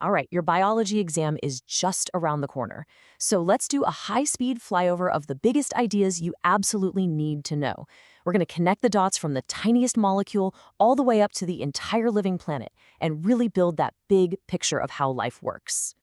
All right, your biology exam is just around the corner. So let's do a high-speed flyover of the biggest ideas you absolutely need to know. We're going to connect the dots from the tiniest molecule all the way up to the entire living planet and really build that big picture of how life works.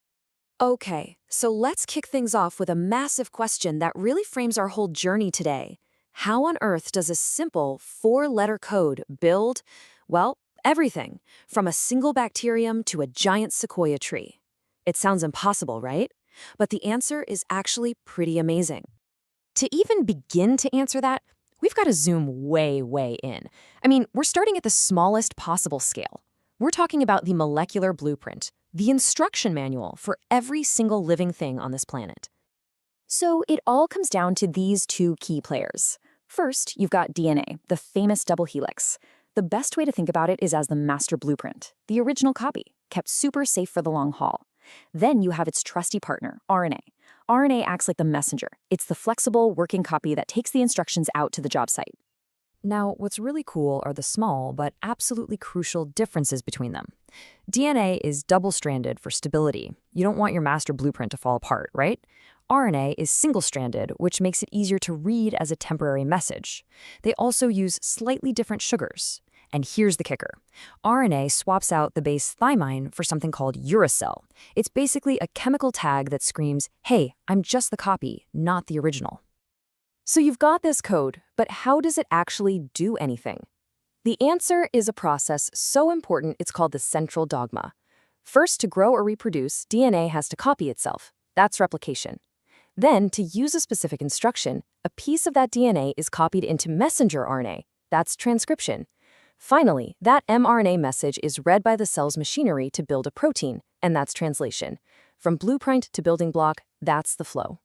Okay, so let's kick things off with a massive question that really frames our whole journey today. How on earth does a simple four-letter code build, well, everything, from a single bacterium to a giant sequoia tree? It sounds impossible, right? But the answer is actually pretty amazing. To even begin to answer that, we've got to zoom way, way in. I mean, we're starting at the smallest possible scale. We're talking about the molecular blueprint, the instruction manual for every single living thing on this planet. So it all comes down to these two key players. First, you've got DNA, the famous double helix. The best way to think about it is as the master blueprint, the original copy, kept super safe for the long haul. Then you have its trusty partner, RNA. RNA acts like the messenger. It's the flexible, working copy that takes the instructions out to the job site. Now, what's really cool are the small but absolutely crucial differences between them. DNA is double-stranded for stability. You don't want your master blueprint to fall apart, right? RNA is single-stranded, which makes it easier to read as a temporary message. They also use slightly different sugars. And here's the kicker. RNA swaps out the base thymine for something called uracil. It's basically a chemical tag that screams, hey, I'm just the copy, not the original. So you've got this code, but how does it actually do anything? The answer is a process so important it's called the central dogma. First, to grow or reproduce, DNA has to copy itself. That's replication. Then, to use a specific instruction, a piece of that DNA is copied into messenger RNA. That's transcription. Finally, that mRNA message is read by the cell's machinery to build a protein, and that's translation. From blueprint to building block, that's the flow.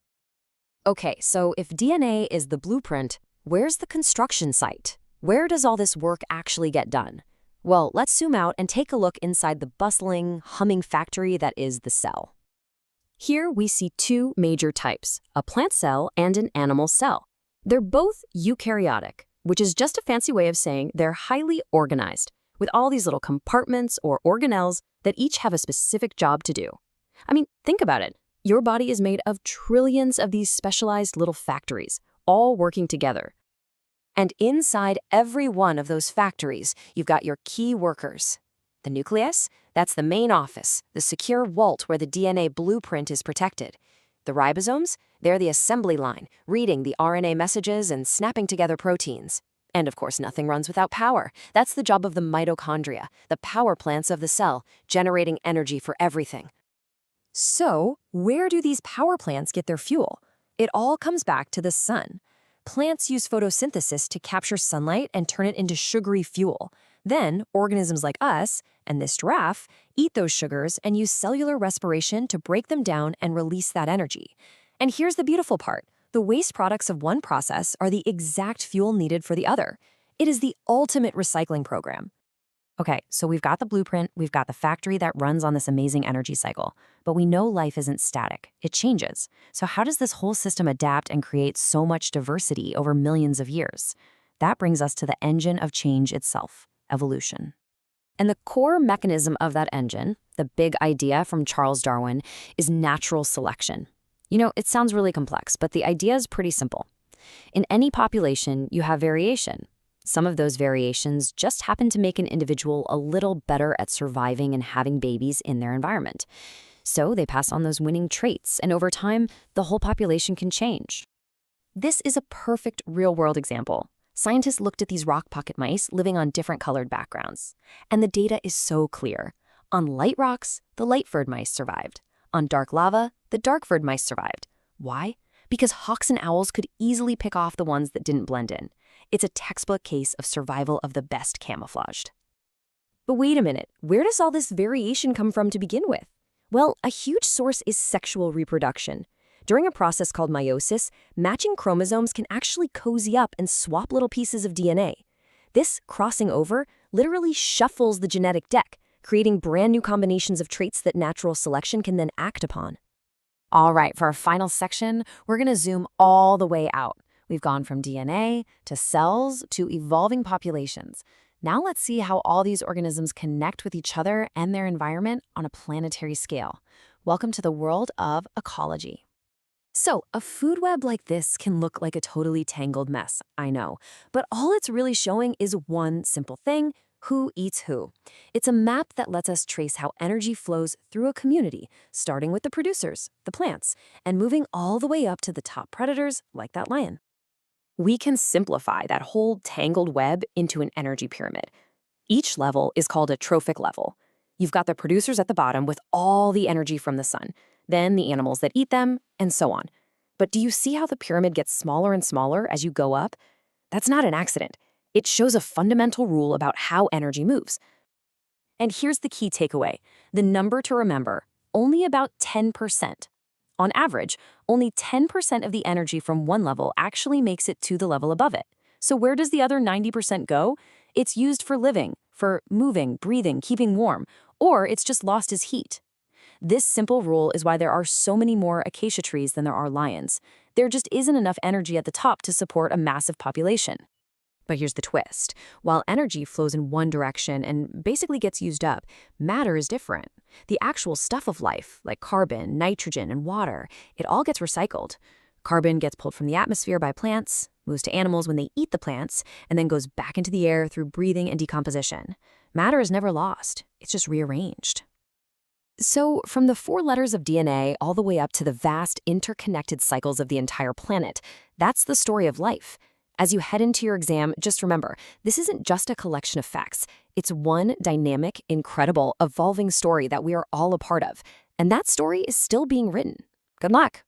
Okay, so if DNA is the blueprint, where's the construction site? Where does all this work actually get done? Well, let's zoom out and take a look inside the bustling, humming factory that is the cell. Here we see two major types, a plant cell and an animal cell. They're both eukaryotic, which is just a fancy way of saying they're highly organized, with all these little compartments or organelles that each have a specific job to do. I mean, think about it. Your body is made of trillions of these specialized little factories, all working together. And inside every one of those factories, you've got your key workers. The nucleus, that's the main office, the secure vault where the DNA blueprint is protected. The ribosomes, they're the assembly line, reading the RNA messages and snapping together proteins. And of course, nothing runs without power. That's the job of the mitochondria, the power plants of the cell, generating energy for everything. So, where do these power plants get their fuel? It all comes back to the sun. Plants use photosynthesis to capture sunlight and turn it into sugary fuel. Then, organisms like us, and this giraffe, eat those sugars and use cellular respiration to break them down and release that energy. And here's the beautiful part. The waste products of one process are the exact fuel needed for the other. It is the ultimate recycling program. Okay, so we've got the blueprint, we've got the factory that runs on this amazing energy cycle, but we know life isn't static. It changes. So how does this whole system adapt and create so much diversity over millions of years? That brings us to the engine of change itself, evolution. And the core mechanism of that engine, the big idea from Charles Darwin, is natural selection. You know, it sounds really complex, but the idea is pretty simple. In any population, you have variation. Some of those variations just happen to make an individual a little better at surviving and having babies in their environment. So they pass on those winning traits, and over time, the whole population can change. This is a perfect real-world example. Scientists looked at these rock pocket mice living on different colored backgrounds. And the data is so clear. On light rocks, the light-furred mice survived. On dark lava, the dark-furred mice survived. Why? Because hawks and owls could easily pick off the ones that didn't blend in. It's a textbook case of survival of the best camouflaged. But wait a minute, where does all this variation come from to begin with? Well, a huge source is sexual reproduction. During a process called meiosis, matching chromosomes can actually cozy up and swap little pieces of DNA. This crossing over literally shuffles the genetic deck, creating brand new combinations of traits that natural selection can then act upon. All right, for our final section, we're going to zoom all the way out. We've gone from DNA to cells to evolving populations. Now let's see how all these organisms connect with each other and their environment on a planetary scale. Welcome to the world of ecology. So, a food web like this can look like a totally tangled mess, I know. But all it's really showing is one simple thing: who eats who. It's a map that lets us trace how energy flows through a community, starting with the producers, the plants, and moving all the way up to the top predators, like that lion. We can simplify that whole tangled web into an energy pyramid. Each level is called a trophic level. You've got the producers at the bottom with all the energy from the sun, then the animals that eat them, and so on. But do you see how the pyramid gets smaller and smaller as you go up? That's not an accident. It shows a fundamental rule about how energy moves. And here's the key takeaway. The number to remember: only about 10%. On average, only 10% of the energy from one level actually makes it to the level above it. So where does the other 90% go? It's used for living, for moving, breathing, keeping warm, or it's just lost as heat. This simple rule is why there are so many more acacia trees than there are lions. There just isn't enough energy at the top to support a massive population. But here's the twist. While energy flows in one direction and basically gets used up, matter is different. The actual stuff of life, like carbon, nitrogen, and water, it all gets recycled. Carbon gets pulled from the atmosphere by plants, moves to animals when they eat the plants, and then goes back into the air through breathing and decomposition. Matter is never lost. It's just rearranged. So, from the 4 letters of DNA all the way up to the vast interconnected cycles of the entire planet, that's the story of life. As you head into your exam, just remember, this isn't just a collection of facts. It's one dynamic, incredible, evolving story that we are all a part of. And that story is still being written. Good luck.